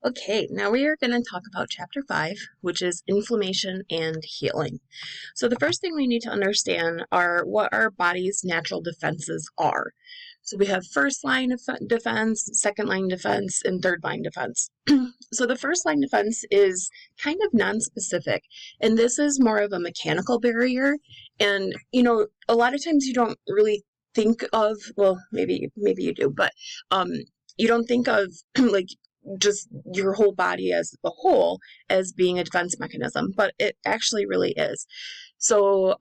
Okay, now we are going to talk about chapter 5, which is inflammation and healing. So the first thing we need to understand are what our body's natural defenses are. So we have first line defense, second line defense, and third line defense. So the first line defense is kind of non-specific, and this is more of a mechanical barrier. And, a lot of times you don't really think of, well, maybe you do, but you don't think of like just your whole body as a whole as being a defense mechanism, but it actually really is. So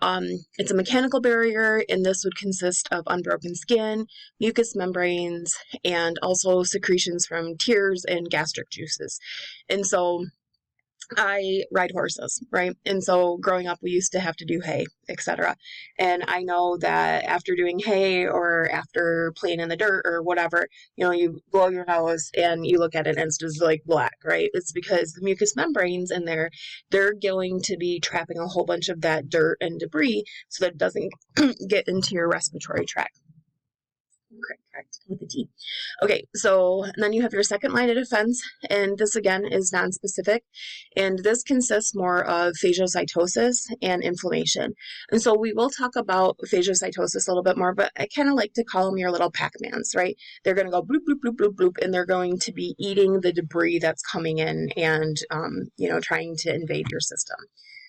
it's a mechanical barrier, and this would consist of unbroken skin, mucous membranes, and also secretions from tears and gastric juices. And so I ride horses, right? And so growing up, we used to have to do hay, etc. And I know that after doing hay or after playing in the dirt or whatever, you blow your nose and you look at it and it's just like black, right? It's because the mucous membranes in there, they're going to be trapping a whole bunch of that dirt and debris so that it doesn't get into your respiratory tract. Correct, with the T. Okay, so then you have your second line of defense, and this again is non-specific, and this consists more of phagocytosis and inflammation. And so we will talk about phagocytosis a little bit more, but I kind of like to call them your little Pac-Mans, right? They're going to go bloop, bloop, bloop, bloop, bloop, and they're going to be eating the debris that's coming in and, trying to invade your system.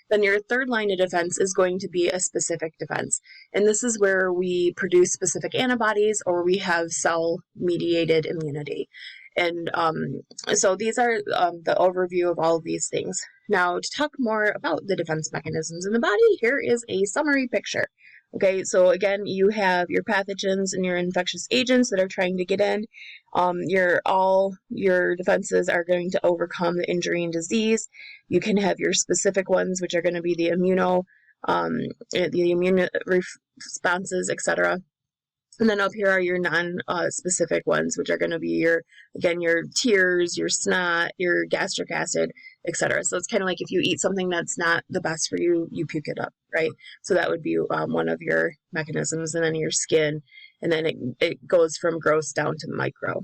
Then your third line of defense is going to be a specific defense. And this is where we produce specific antibodies or we have cell-mediated immunity. And so these are the overview of all of these things. Now, to talk more about the defense mechanisms in the body, here is a summary picture. Okay, so again, you have your pathogens and your infectious agents that are trying to get in. Your defenses are going to overcome the injury and disease. You can have your specific ones, which are going to be the immune responses, etc. And then up here are your non-specific ones, which are going to be your tears, your snot, your gastric acid, etc. So it's kind of like if you eat something that's not the best for you, you puke it up, right? So that would be one of your mechanisms, and then your skin, and then it goes from gross down to micro.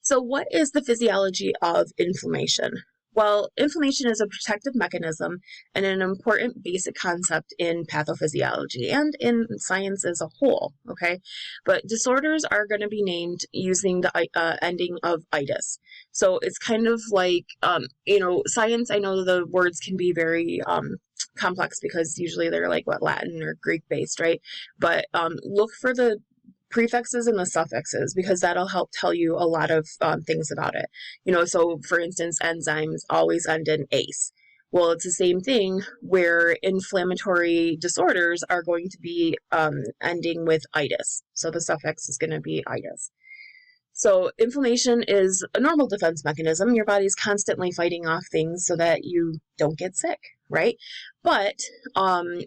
So what is the physiology of inflammation? Well, inflammation is a protective mechanism and an important basic concept in pathophysiology and in science as a whole, okay? But disorders are going to be named using the ending of itis. So it's kind of like, science, I know the words can be very complex because usually they're like Latin or Greek based, right? But look for the prefixes and the suffixes because that'll help tell you a lot of things about it. So for instance, enzymes always end in ase. Well, it's the same thing where inflammatory disorders are going to be ending with itis. So the suffix is going to be itis. So inflammation is a normal defense mechanism. Your body's constantly fighting off things so that you don't get sick, right? But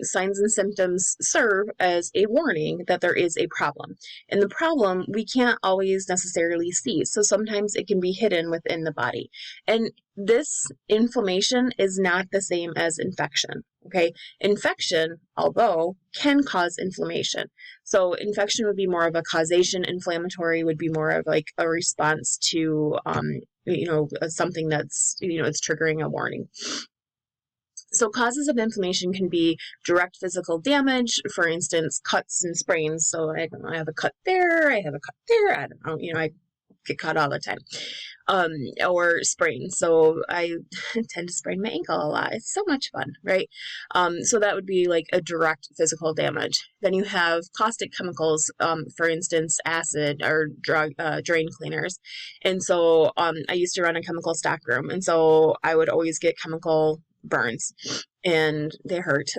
signs and symptoms serve as a warning that there is a problem. And the problem we can't always necessarily see. So sometimes it can be hidden within the body. And this inflammation is not the same as infection. Okay, infection, although, can cause inflammation. So infection would be more of a causation. Inflammatory would be more of like a response to, something that's, it's triggering a warning. So causes of inflammation can be direct physical damage, for instance, cuts and sprains. So I have a cut there, I have a cut there, I don't know, I get cut all the time. Or sprains. So I tend to sprain my ankle a lot. It's so much fun, right? So that would be like a direct physical damage. Then you have caustic chemicals, for instance, acid or drain cleaners. And so I used to run a chemical stockroom, and so I would always get chemical burns and they hurt.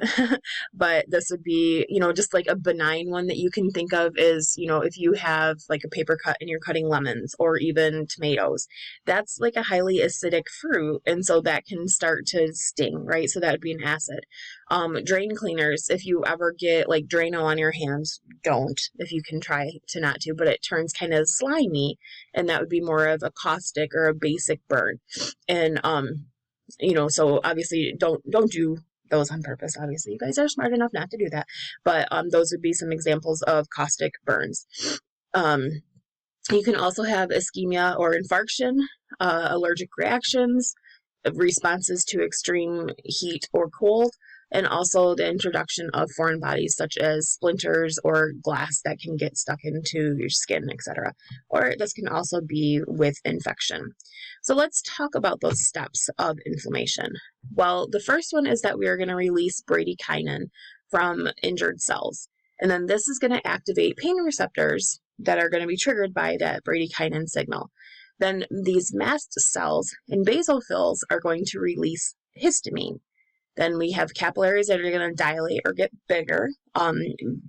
But this would be, just like a benign one that you can think of is, if you have like a paper cut and you're cutting lemons or even tomatoes, that's like a highly acidic fruit. And so that can start to sting, right? So that would be an acid. Drain cleaners, if you ever get like Drano on your hands, don't, if you can try to not to, but it turns kind of slimy, and that would be more of a caustic or a basic burn. And, so obviously don't do those on purpose. Obviously, you guys are smart enough not to do that. But those would be some examples of caustic burns. You can also have ischemia or infarction, allergic reactions, responses to extreme heat or cold, and also the introduction of foreign bodies such as splinters or glass that can get stuck into your skin, etc. Or this can also be with infection. So let's talk about those steps of inflammation. Well, the first one is that we are going to release bradykinin from injured cells. And then this is going to activate pain receptors that are going to be triggered by that bradykinin signal. Then these mast cells and basophils are going to release histamine. Then we have capillaries that are going to dilate or get bigger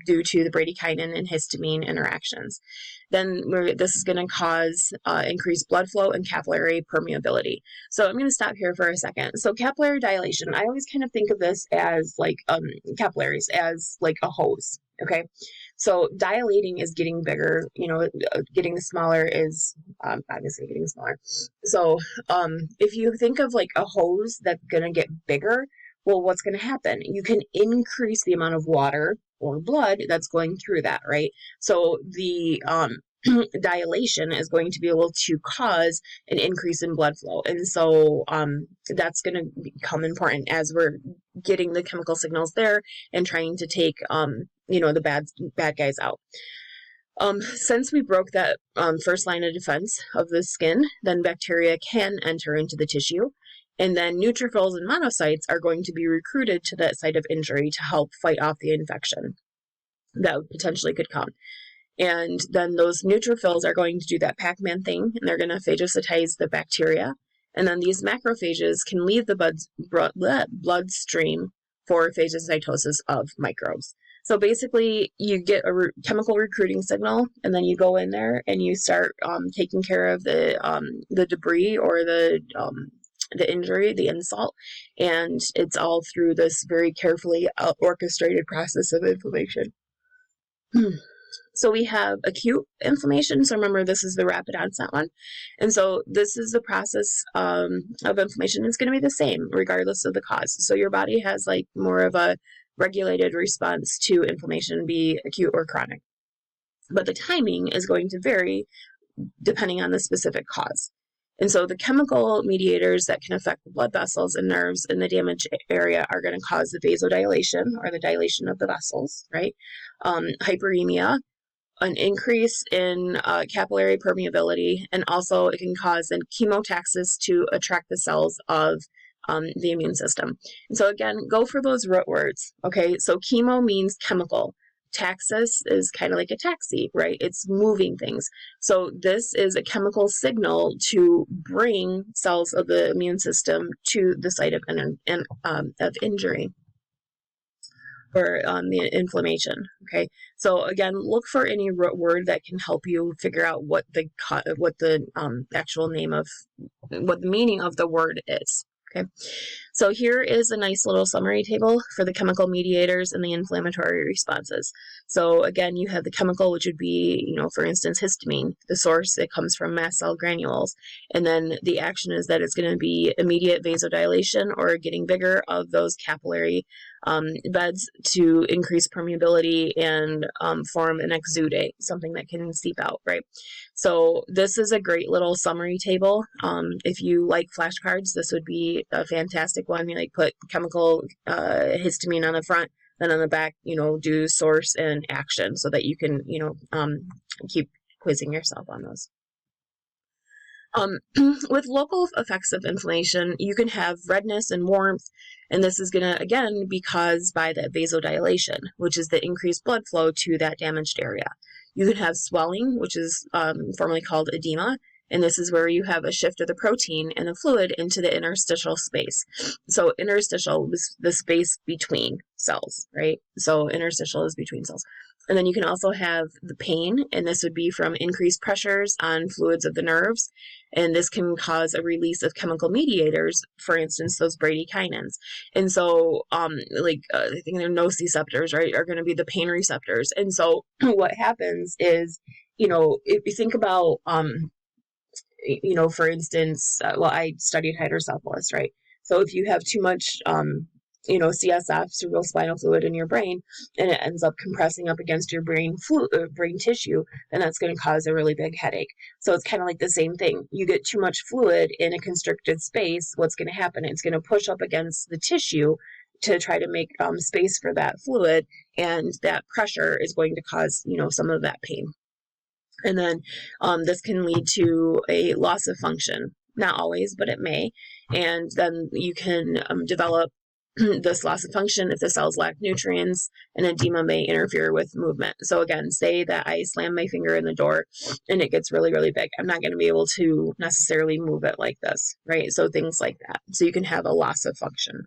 due to the bradykinin and histamine interactions. Then this is going to cause increased blood flow and capillary permeability. So I'm going to stop here for a second. So capillary dilation, I always kind of think of this as like capillaries as like a hose. Okay, so dilating is getting bigger, getting smaller is obviously getting smaller. So if you think of like a hose that's going to get bigger, well, what's going to happen? You can increase the amount of water or blood that's going through that, right? So the dilation is going to be able to cause an increase in blood flow. And so that's going to become important as we're getting the chemical signals there and trying to take, the bad guys out. Since we broke that first line of defense of the skin, then bacteria can enter into the tissue. And then neutrophils and monocytes are going to be recruited to that site of injury to help fight off the infection that potentially could come. And then those neutrophils are going to do that Pac-Man thing, and they're going to phagocytize the bacteria. And then these macrophages can leave the bloodstream for phagocytosis of microbes. So basically, you get a chemical recruiting signal, and then you go in there and you start taking care of the debris or the injury, the insult, and it's all through this very carefully orchestrated process of inflammation. So we have acute inflammation. So remember, this is the rapid onset one. And so this is the process of inflammation. It's going to be the same regardless of the cause. So your body has like more of a regulated response to inflammation, be acute or chronic. But the timing is going to vary depending on the specific cause. And so the chemical mediators that can affect the blood vessels and nerves in the damaged area are going to cause the vasodilation or the dilation of the vessels, right? Hyperemia, an increase in capillary permeability, and also it can cause a chemotaxis to attract the cells of the immune system. And so again, go for those root words, okay? So chemo means chemical. Taxis is kind of like a taxi, right? It's moving things. So this is a chemical signal to bring cells of the immune system to the site of injury or the inflammation. Okay, so again, look for any word that can help you figure out what the actual name of what the meaning of the word is. Okay, so here is a nice little summary table for the chemical mediators and the inflammatory responses. So again, you have the chemical, which would be, for instance, histamine. The source, it comes from mast cell granules. And then the action is that it's going to be immediate vasodilation or getting bigger of those capillary beds to increase permeability and form an exudate, something that can seep out, right? So this is a great little summary table. If you like flashcards, this would be a fantastic one. You put chemical histamine on the front, then on the back, do source and action so that you can, keep quizzing yourself on those. With local effects of inflammation, you can have redness and warmth, and this is going to, again, be caused by that vasodilation, which is the increased blood flow to that damaged area. You can have swelling, which is formerly called edema, and this is where you have a shift of the protein and the fluid into the interstitial space. So interstitial is the space between cells, right? So interstitial is between cells. And then you can also have the pain, and this would be from increased pressures on fluids of the nerves, and this can cause a release of chemical mediators, for instance, those bradykinins. And so, I think they're nociceptors, right, are going to be the pain receptors. And so what happens is, if you think about, for instance, I studied hydrocephalus, right? So if you have too much CSF, cerebrospinal fluid in your brain, and it ends up compressing up against your brain tissue, and that's going to cause a really big headache. So it's kind of like the same thing. You get too much fluid in a constricted space, what's going to happen? It's going to push up against the tissue to try to make space for that fluid, and that pressure is going to cause, some of that pain. And then this can lead to a loss of function. Not always, but it may. And then you can develop this loss of function if the cells lack nutrients, and edema may interfere with movement. So again, say that I slam my finger in the door and it gets really, really big. I'm not going to be able to necessarily move it like this, right? So things like that. So you can have a loss of function.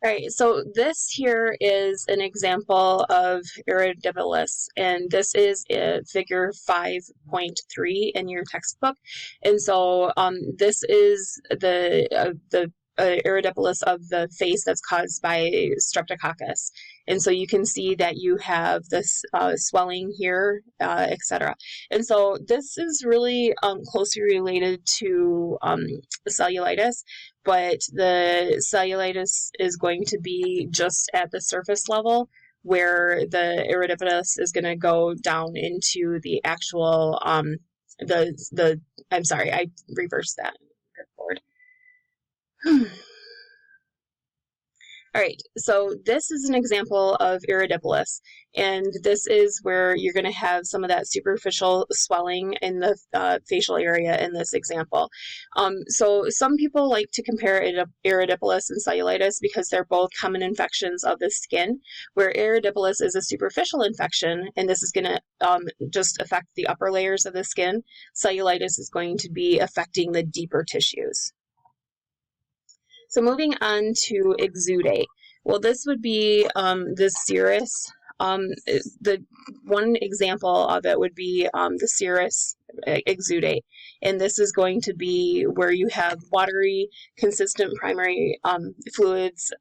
All right, so this here is an example of iridibolus, and this is figure 5.3 in your textbook. And so this is the iridibolus of the face that's caused by streptococcus. And so you can see that you have this swelling here, etc. And so this is really closely related to cellulitis, but the cellulitis is going to be just at the surface level, where the iridibolus is going to go down into the actual I'm sorry, I reversed that. Good Lord. All right, so this is an example of iridibolus, and this is where you're going to have some of that superficial swelling in the facial area in this example. So some people like to compare iridibolus and cellulitis because they're both common infections of the skin, where iridibolus is a superficial infection, and this is going to just affect the upper layers of the skin. Cellulitis is going to be affecting the deeper tissues. So moving on to exudate. Well, this would be the serous. The one example of it would be the serous exudate. And this is going to be where you have watery, consistent primary fluids,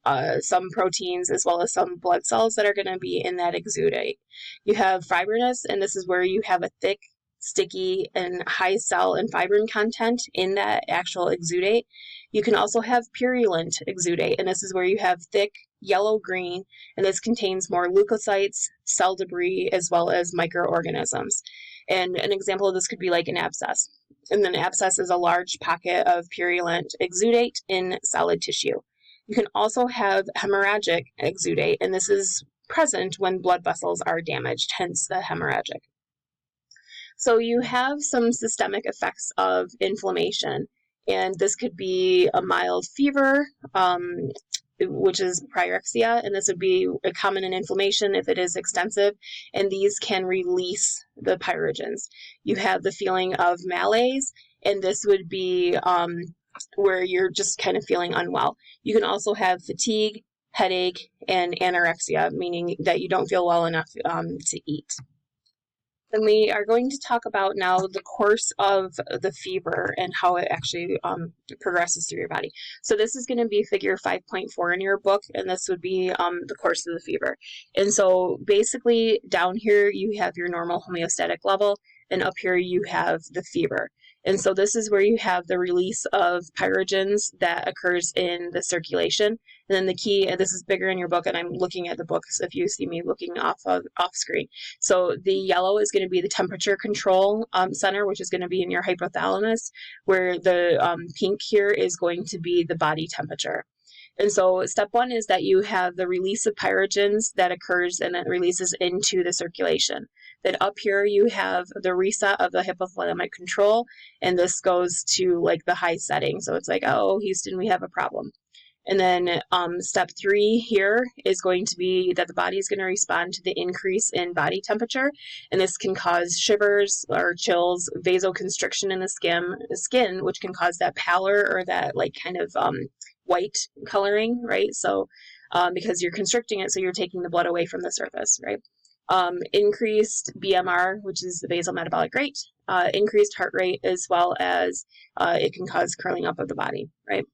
some proteins, as well as some blood cells that are going to be in that exudate. You have fibrinous, and this is where you have a thick, sticky, and high cell and fibrin content in that actual exudate. You can also have purulent exudate, and this is where you have thick yellow-green, and this contains more leukocytes, cell debris, as well as microorganisms. And an example of this could be like an abscess. And then an abscess is a large pocket of purulent exudate in solid tissue. You can also have hemorrhagic exudate, and this is present when blood vessels are damaged, hence the hemorrhagic. So you have some systemic effects of inflammation. And this could be a mild fever, which is pyrexia, and this would be a common in inflammation if it is extensive, and these can release the pyrogens. You have the feeling of malaise, and this would be where you're just kind of feeling unwell. You can also have fatigue, headache, and anorexia, meaning that you don't feel well enough to eat. Then we are going to talk about now the course of the fever and how it actually progresses through your body. So this is going to be figure 5.4 in your book, and this would be the course of the fever. And so basically down here you have your normal homeostatic level, and up here you have the fever. And so this is where you have the release of pyrogens that occurs in the circulation. And then the key, and this is bigger in your book, and I'm looking at the books if you see me looking off screen. So the yellow is going to be the temperature control center, which is going to be in your hypothalamus, where the pink here is going to be the body temperature. And so step one is that you have the release of pyrogens that occurs and it releases into the circulation. Then up here you have the reset of the hypothalamic control, and this goes to like the high setting. So it's like, oh, Houston, we have a problem. And then step 3 here is going to be that the body is going to respond to the increase in body temperature, and this can cause shivers or chills, vasoconstriction in the skin, which can cause that pallor or that like kind of white coloring, right? So because you're constricting it, so you're taking the blood away from the surface, right? Increased BMR, which is the basal metabolic rate, increased heart rate, as well as it can cause curling up of the body, right?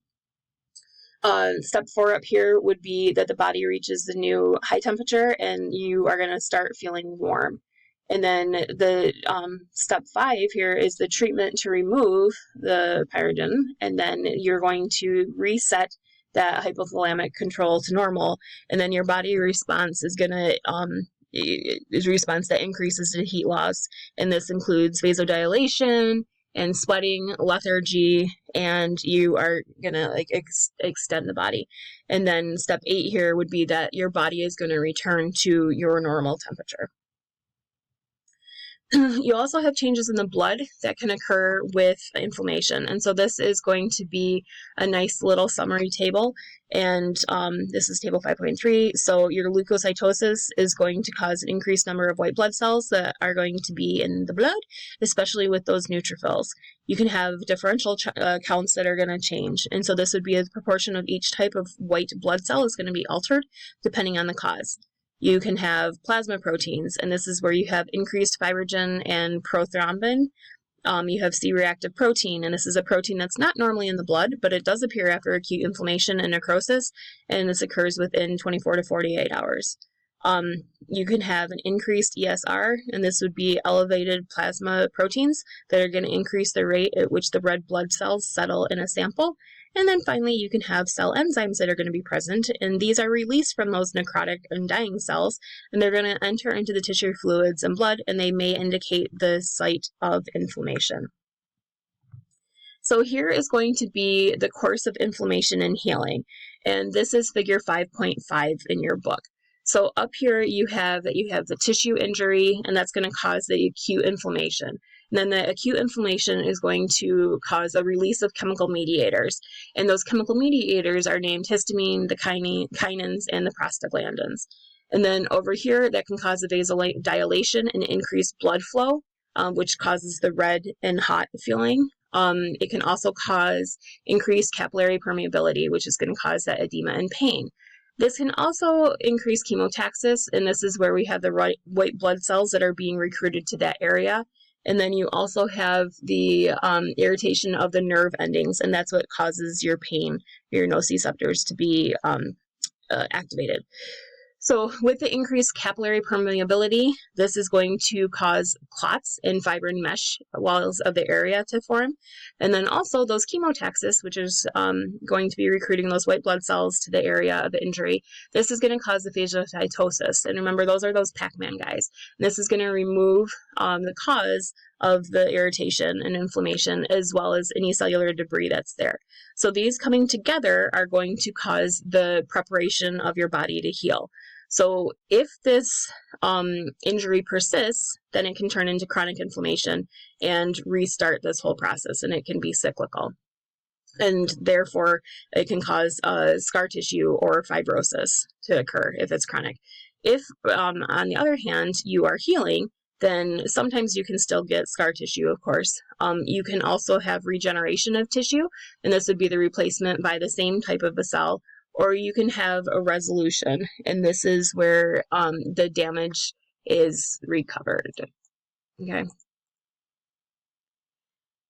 Step 4 up here would be that the body reaches the new high temperature and you are going to start feeling warm. And then the step 5 here is the treatment to remove the pyrogen, and then you're going to reset that hypothalamic control to normal, and then your body response is going to is a response that increases to heat loss, and this includes vasodilation and sweating, lethargy, and you are gonna like extend the body. And then step 8 here would be that your body is going to return to your normal temperature. You also have changes in the blood that can occur with inflammation. And so this is going to be a nice little summary table. And this is table 5.3. So your leukocytosis is going to cause an increased number of white blood cells that are going to be in the blood, especially with those neutrophils. You can have differential counts that are going to change. And so this would be a proportion of each type of white blood cell is going to be altered depending on the cause. You can have plasma proteins, and this is where you have increased fibrogen and prothrombin. You have C-reactive protein, and this is a protein that's not normally in the blood, but it does appear after acute inflammation and necrosis, and this occurs within 24 to 48 hours. You can have an increased ESR, and this would be elevated plasma proteins that are going to increase the rate at which the red blood cells settle in a sample. And then finally, you can have cell enzymes that are going to be present, and these are released from those necrotic and dying cells, and they're going to enter into the tissue fluids and blood, and they may indicate the site of inflammation. So here is going to be the course of inflammation and healing, and this is figure 5.5 in your book. So up here you have the tissue injury, and that's going to cause the acute inflammation. And then the acute inflammation is going to cause a release of chemical mediators. And those chemical mediators are named histamine, the kinins, and the prostaglandins. And then over here, that can cause a vasodilation and increased blood flow, which causes the red and hot feeling. It can also cause increased capillary permeability, which is going to cause that edema and pain. This can also increase chemotaxis, and this is where we have the white blood cells that are being recruited to that area. And then you also have the irritation of the nerve endings, and that's what causes your pain, your nociceptors to be activated. So with the increased capillary permeability, this is going to cause clots and fibrin mesh walls of the area to form. And then also those chemotaxis, which is going to be recruiting those white blood cells to the area of injury, this is going to cause the phagocytosis. And remember, those are those Pac-Man guys. And this is going to remove the cause of the irritation and inflammation, as well as any cellular debris that's there. So these coming together are going to cause the preparation of your body to heal. So if this injury persists, then it can turn into chronic inflammation and restart this whole process, and it can be cyclical. And therefore, it can cause scar tissue or fibrosis to occur if it's chronic. If, on the other hand, you are healing, then sometimes you can still get scar tissue, of course. You can also have regeneration of tissue, and this would be the replacement by the same type of a cell, or you can have a resolution, and this is where the damage is recovered. Okay.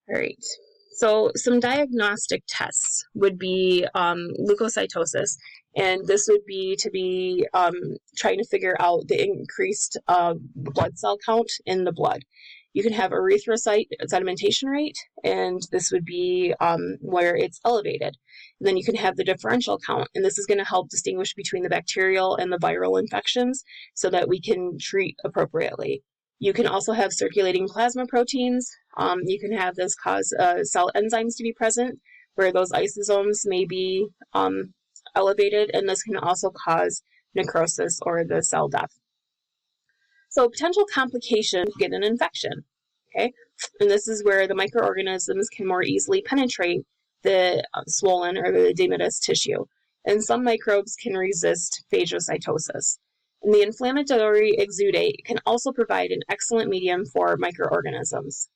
All right. So some diagnostic tests would be leukocytosis, and this would be to be trying to figure out the increased blood cell count in the blood. You can have erythrocyte sedimentation rate, and this would be where it's elevated. And then you can have the differential count, and this is going to help distinguish between the bacterial and the viral infections so that we can treat appropriately. You can also have circulating plasma proteins. You can have this cause cell enzymes to be present, where those isosomes may be elevated, and this can also cause necrosis or the cell death. So potential complications get an infection, okay? And this is where the microorganisms can more easily penetrate the swollen or the edematous tissue. And some microbes can resist phagocytosis. And the inflammatory exudate can also provide an excellent medium for microorganisms.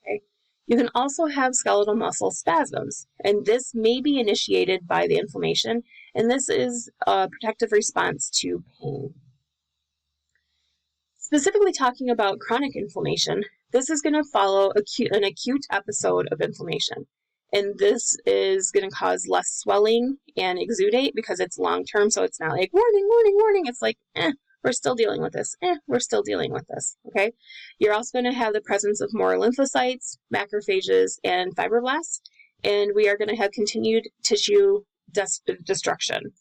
Okay? You can also have skeletal muscle spasms, and this may be initiated by the inflammation, and this is a protective response to pain. Specifically talking about chronic inflammation, this is going to follow an acute episode of inflammation. And this is going to cause less swelling and exudate because it's long-term, so it's not like, warning, warning, warning. It's like, we're still dealing with this. We're still dealing with this, okay? You're also going to have the presence of more lymphocytes, macrophages, and fibroblasts, and we are going to have continued tissue destruction.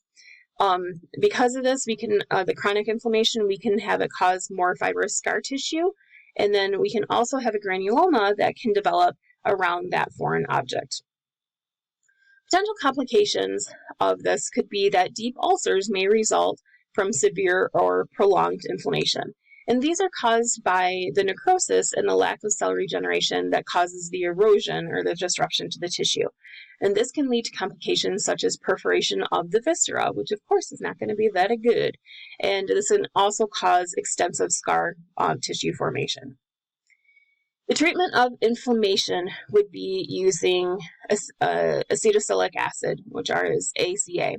Because of this, we can, the chronic inflammation, we can have it cause more fibrous scar tissue, and then we can also have a granuloma that can develop around that foreign object. Potential complications of this could be that deep ulcers may result from severe or prolonged inflammation. And these are caused by the necrosis and the lack of cell regeneration that causes the erosion or the disruption to the tissue. And this can lead to complications such as perforation of the viscera, which of course is not going to be that good. And this can also cause extensive scar tissue formation. The treatment of inflammation would be using acetylsalicylic acid, which is ACA.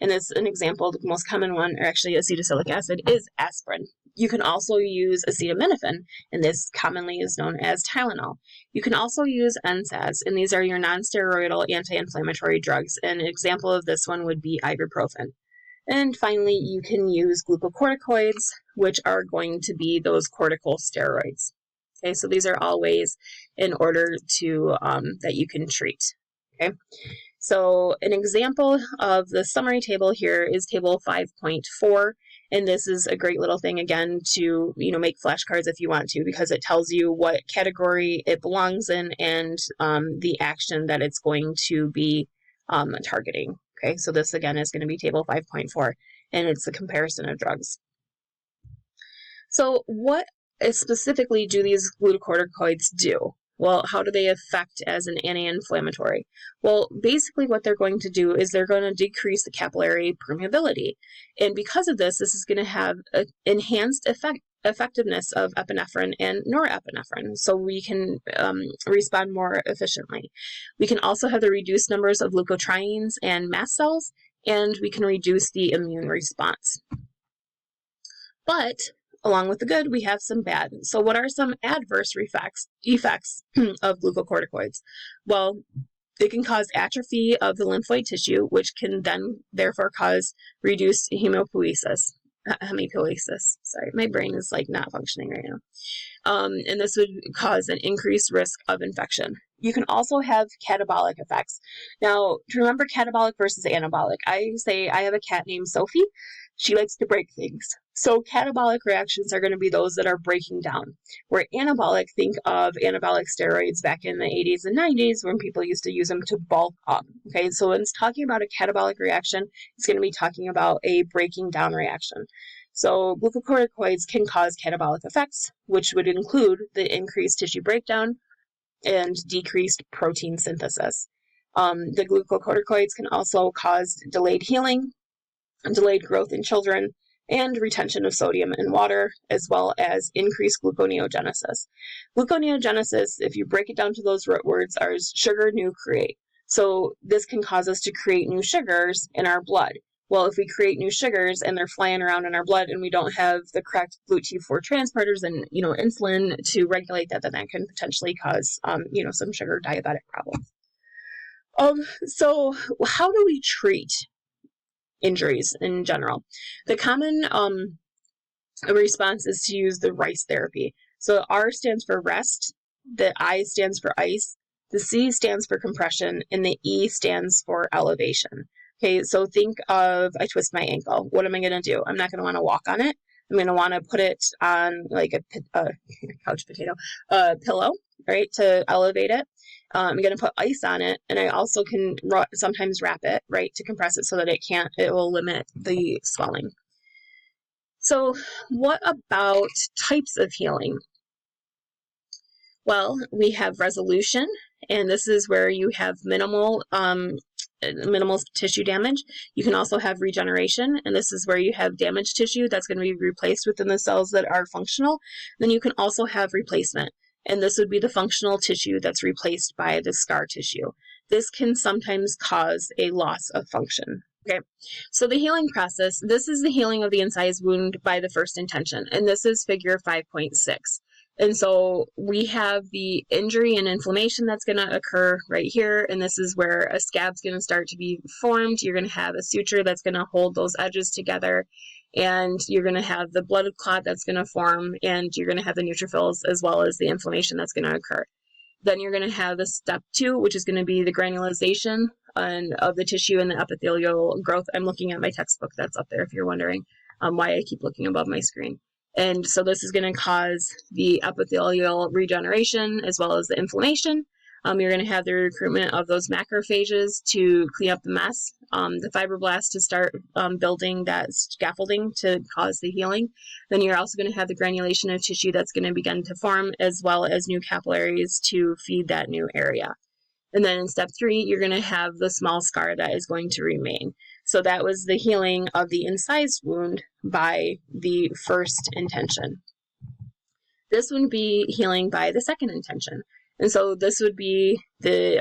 And as an example, the most common one, or actually acetylsalicylic acid, is aspirin. You can also use acetaminophen, and this commonly is known as Tylenol. You can also use NSAIDs, and these are your non-steroidal anti-inflammatory drugs. An example of this one would be ibuprofen. And finally, you can use glucocorticoids, which are going to be those corticosteroids. Okay, so these are all ways in order to that you can treat. Okay, so an example of the summary table here is table 5.4, and this is a great little thing again to make flashcards if you want to, because it tells you what category it belongs in and the action that it's going to be targeting. Okay, so this again is going to be table 5.4, and it's a comparison of drugs. So what specifically do these glucocorticoids do? Well, how do they affect as an anti-inflammatory? Well, basically what they're going to do is they're going to decrease the capillary permeability. And because of this, this is going to have an enhanced effectiveness of epinephrine and norepinephrine, so we can respond more efficiently. We can also have the reduced numbers of leukotrienes and mast cells, and we can reduce the immune response. But along with the good, we have some bad. So what are some adverse effects of glucocorticoids? Well, it can cause atrophy of the lymphoid tissue, which can then therefore cause reduced hemipoiesis. Sorry, my brain is not functioning right now. And this would cause an increased risk of infection. You can also have catabolic effects. Now, to remember catabolic versus anabolic, I say I have a cat named Sophie. She likes to break things. So catabolic reactions are going to be those that are breaking down. Where anabolic, think of anabolic steroids back in the 80s and 90s when people used to use them to bulk up. Okay, so when it's talking about a catabolic reaction, it's going to be talking about a breaking down reaction. So glucocorticoids can cause catabolic effects, which would include the increased tissue breakdown and decreased protein synthesis. The glucocorticoids can also cause delayed healing, delayed growth in children, and retention of sodium in water, as well as increased gluconeogenesis. Gluconeogenesis, if you break it down to those root words, are sugar, new, create. So this can cause us to create new sugars in our blood. Well, if we create new sugars and they're flying around in our blood and we don't have the correct GLUT4 transporters and insulin to regulate that, then that can potentially cause some sugar diabetic problems. So how do we treat injuries in general? The common response is to use the RICE therapy. So R stands for rest, the I stands for ice, the C stands for compression, and the E stands for elevation. Okay, so think of, I twist my ankle. What am I going to do? I'm not going to want to walk on it. I'm going to want to put it on like a couch potato, pillow, right, to elevate it. I'm going to put ice on it, and I also can sometimes wrap it, right, to compress it so that it will limit the swelling. So what about types of healing? Well, we have resolution, and this is where you have minimal tissue damage. You can also have regeneration, and this is where you have damaged tissue that's going to be replaced within the cells that are functional. Then you can also have replacement, and this would be the functional tissue that's replaced by the scar tissue. This can sometimes cause a loss of function. Okay, so the healing process, this is the healing of the incised wound by the first intention, and this is figure 5.6. And so we have the injury and inflammation that's going to occur right here, and this is where a scab's going to start to be formed. You're going to have a suture that's going to hold those edges together, and you're going to have the blood clot that's going to form, and you're going to have the neutrophils as well as the inflammation that's going to occur. Then you're going to have the step 2, which is going to be the granulization and of the tissue and the epithelial growth. I'm looking at my textbook that's up there if you're wondering why I keep looking above my screen. And so this is going to cause the epithelial regeneration as well as the inflammation. You're going to have the recruitment of those macrophages to clean up the mess, the fibroblasts to start building that scaffolding to cause the healing. Then you're also going to have the granulation of tissue that's going to begin to form, as well as new capillaries to feed that new area. And then in step 3, you're going to have the small scar that is going to remain. So that was the healing of the incised wound by the first intention. This would be healing by the second intention. And so this would be the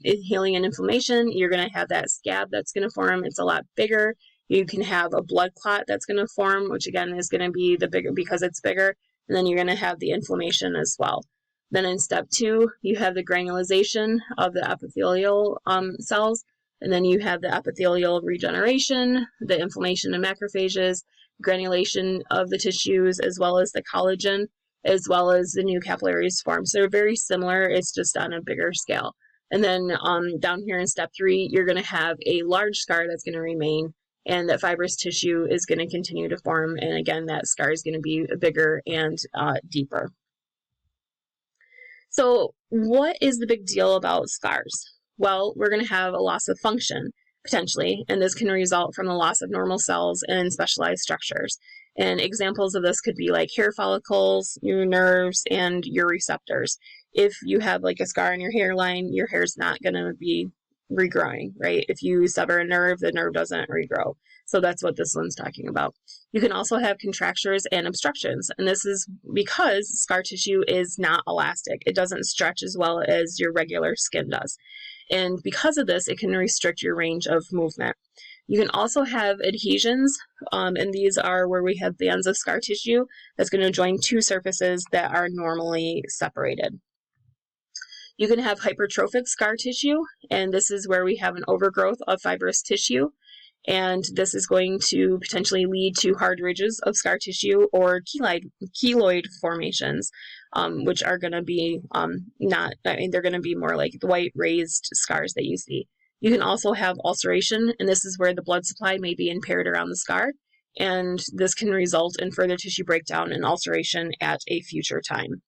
healing and inflammation. You're going to have that scab that's going to form. It's a lot bigger. You can have a blood clot that's going to form, which again is going to be the bigger because it's bigger. And then you're going to have the inflammation as well. Then in step 2, you have the granulization of the epithelial cells. And then you have the epithelial regeneration, the inflammation of macrophages, granulation of the tissues, as well as the collagen, as well as the new capillaries form. So they're very similar, it's just on a bigger scale. And then down here in step 3, you're going to have a large scar that's going to remain, and that fibrous tissue is going to continue to form. And again, that scar is going to be bigger and deeper. So what is the big deal about scars? Well, we're going to have a loss of function, potentially, and this can result from the loss of normal cells and specialized structures. And examples of this could be like hair follicles, your nerves, and your receptors. If you have like a scar on your hairline, your hair's not going to be regrowing, right? If you sever a nerve, the nerve doesn't regrow. So that's what this one's talking about. You can also have contractures and obstructions, and this is because scar tissue is not elastic. It doesn't stretch as well as your regular skin does. And because of this, it can restrict your range of movement. You can also have adhesions, and these are where we have bands of scar tissue that's going to join two surfaces that are normally separated. You can have hypertrophic scar tissue, and this is where we have an overgrowth of fibrous tissue, and this is going to potentially lead to hard ridges of scar tissue or keloid formations, which are going to be they're going to be more like the white raised scars that you see. You can also have ulceration, and this is where the blood supply may be impaired around the scar, and this can result in further tissue breakdown and ulceration at a future time.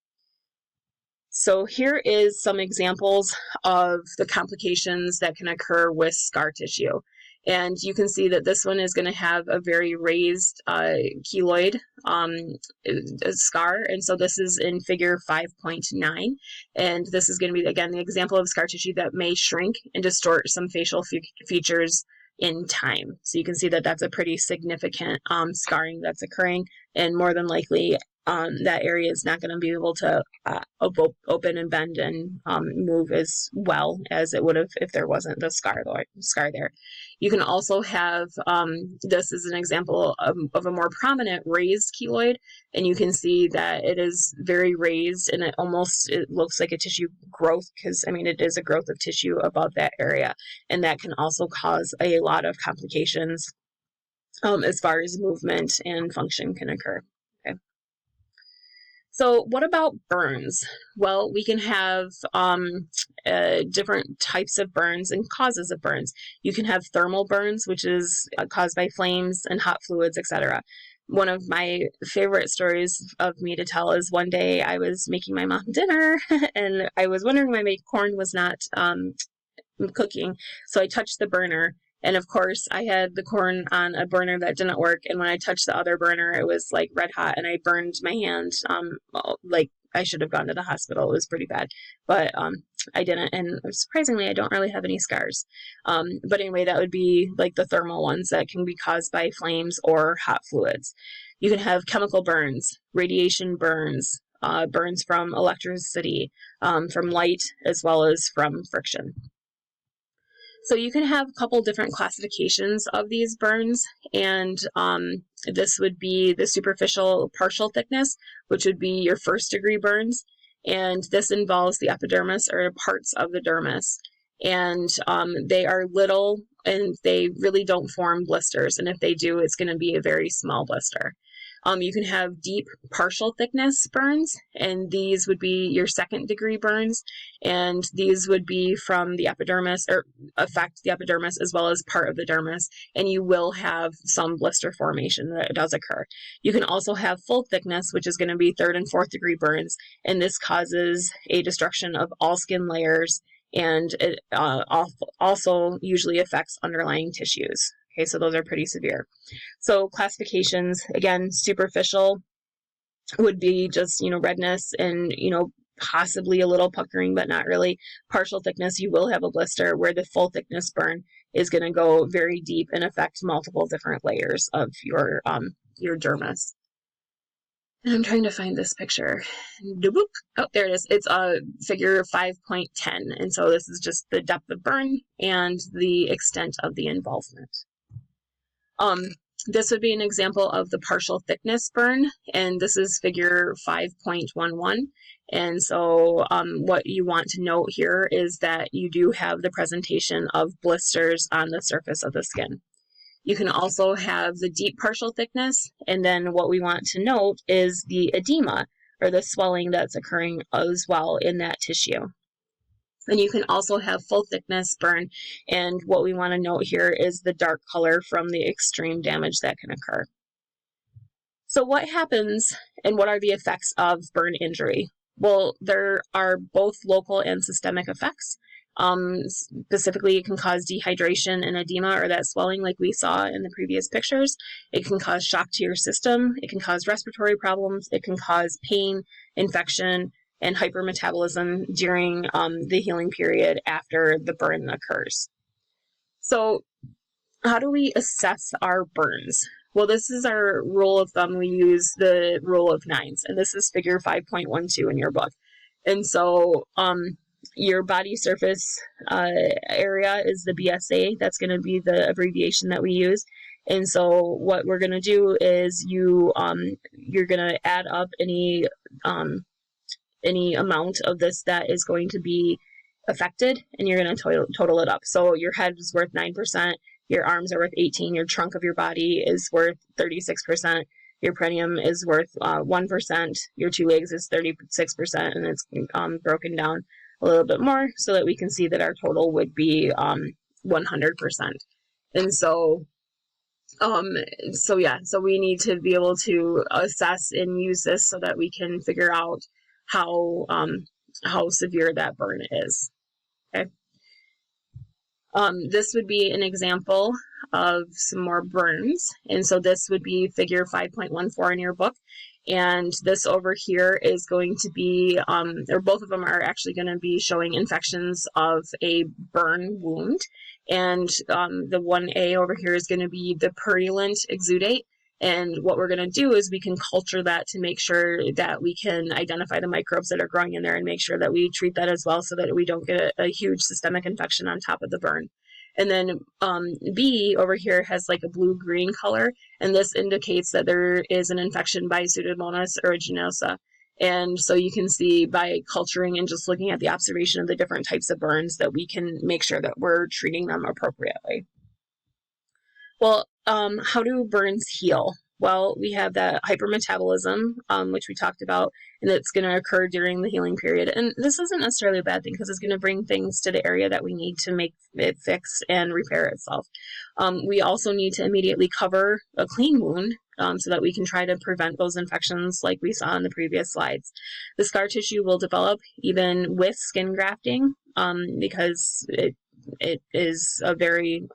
So here is some examples of the complications that can occur with scar tissue. And you can see that this one is going to have a very raised keloid scar. And so this is in figure 5.9. And this is going to be, again, the example of scar tissue that may shrink and distort some facial features in time. So you can see that that's a pretty significant scarring that's occurring, and more than likely that area is not going to be able to open and bend and move as well as it would have if there wasn't the scar there. You can also have, this is an example of a more prominent raised keloid, and you can see that it is very raised, and it looks like a tissue growth, because I mean it is a growth of tissue above that area, and that can also cause a lot of complications as far as movement and function can occur. Okay. So what about burns? Well, we can have different types of burns and causes of burns. You can have thermal burns, which is caused by flames and hot fluids, etc. One of my favorite stories of me to tell is one day I was making my mom dinner and I was wondering why my corn was not cooking. So I touched the burner. And of course, I had the corn on a burner that didn't work. And when I touched the other burner, it was like red hot, and I burned my hand. Like I should have gone to the hospital. It was pretty bad, but I didn't. And surprisingly, I don't really have any scars. But anyway, that would be like the thermal ones that can be caused by flames or hot fluids. You can have chemical burns, radiation burns, burns from electricity, from light, as well as from friction. So you can have a couple different classifications of these burns, and this would be the superficial partial thickness, which would be your first degree burns, and this involves the epidermis or parts of the dermis, and they are little and they really don't form blisters, and if they do, it's going to be a very small blister. You can have deep partial thickness burns, and these would be your second degree burns, and these would be from the epidermis, or affect the epidermis as well as part of the dermis, and you will have some blister formation that does occur. You can also have full thickness, which is going to be third and fourth degree burns, and this causes a destruction of all skin layers, and it also usually affects underlying tissues. Okay, so those are pretty severe. So classifications, again, superficial would be just, redness and, possibly a little puckering, but not really. Partial thickness, you will have a blister, where the full thickness burn is going to go very deep and affect multiple different layers of your dermis. And I'm trying to find this picture. Oh, there it is. It's figure 5.10. And so this is just the depth of burn and the extent of the involvement. This would be an example of the partial thickness burn, and this is figure 5.11. And so what you want to note here is that you do have the presentation of blisters on the surface of the skin. You can also have the deep partial thickness, and then what we want to note is the edema, or the swelling that's occurring as well in that tissue. And you can also have full thickness burn, and what we want to note here is the dark color from the extreme damage that can occur. So what happens and what are the effects of burn injury? Well, there are both local and systemic effects. Specifically, it can cause dehydration and edema, or that swelling like we saw in the previous pictures. It can cause shock to your system. It can cause respiratory problems. It can cause pain, infection, and hypermetabolism during the healing period after the burn occurs. So how do we assess our burns? Well, this is our rule of thumb. We use the rule of nines, and this is figure 5.12 in your book. And so your body surface area is the BSA. That's going to be the abbreviation that we use. And so what we're going to do is you're going to add up any amount of this that is going to be affected, and you're going to total it up. So your head is worth 9%, your arms are worth 18%, your trunk of your body is worth 36%, your perineum is worth 1%, your two legs is 36%, and it's broken down a little bit more so that we can see that our total would be 100%. And so so we need to be able to assess and use this so that we can figure out how severe that burn is. Okay. This would be an example of some more burns, and so this would be figure 5.14 in your book, and this over here is going to be, or both of them are actually going to be showing infections of a burn wound, and the 1A over here is going to be the purulent exudate. And what we're going to do is we can culture that to make sure that we can identify the microbes that are growing in there and make sure that we treat that as well so that we don't get a huge systemic infection on top of the burn. And then B over here has like a blue-green color, and this indicates that there is an infection by Pseudomonas aeruginosa. And so you can see by culturing and just looking at the observation of the different types of burns that we can make sure that we're treating them appropriately. Well, how do burns heal? Well, we have that hypermetabolism, which we talked about, and it's going to occur during the healing period. And this isn't necessarily a bad thing because it's going to bring things to the area that we need to make it fix and repair itself. We also need to immediately cover a clean wound so that we can try to prevent those infections like we saw in the previous slides. The scar tissue will develop even with skin grafting because it is a very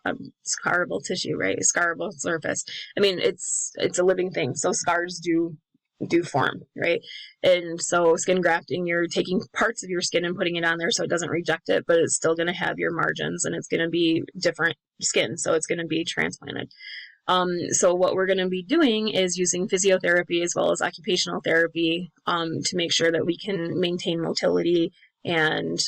scarable tissue, right? A scarable surface. I mean, it's a living thing, so scars do form, right? And so skin grafting, you're taking parts of your skin and putting it on there so it doesn't reject it, but it's still going to have your margins, and it's going to be different skin, so it's going to be transplanted. So what we're going to be doing is using physiotherapy as well as occupational therapy to make sure that we can maintain motility and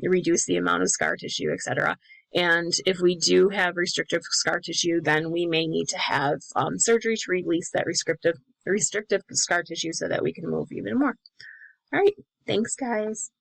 reduce the amount of scar tissue, etc. And if we do have restrictive scar tissue, then we may need to have surgery to release that restrictive scar tissue so that we can move even more. All right, thanks guys.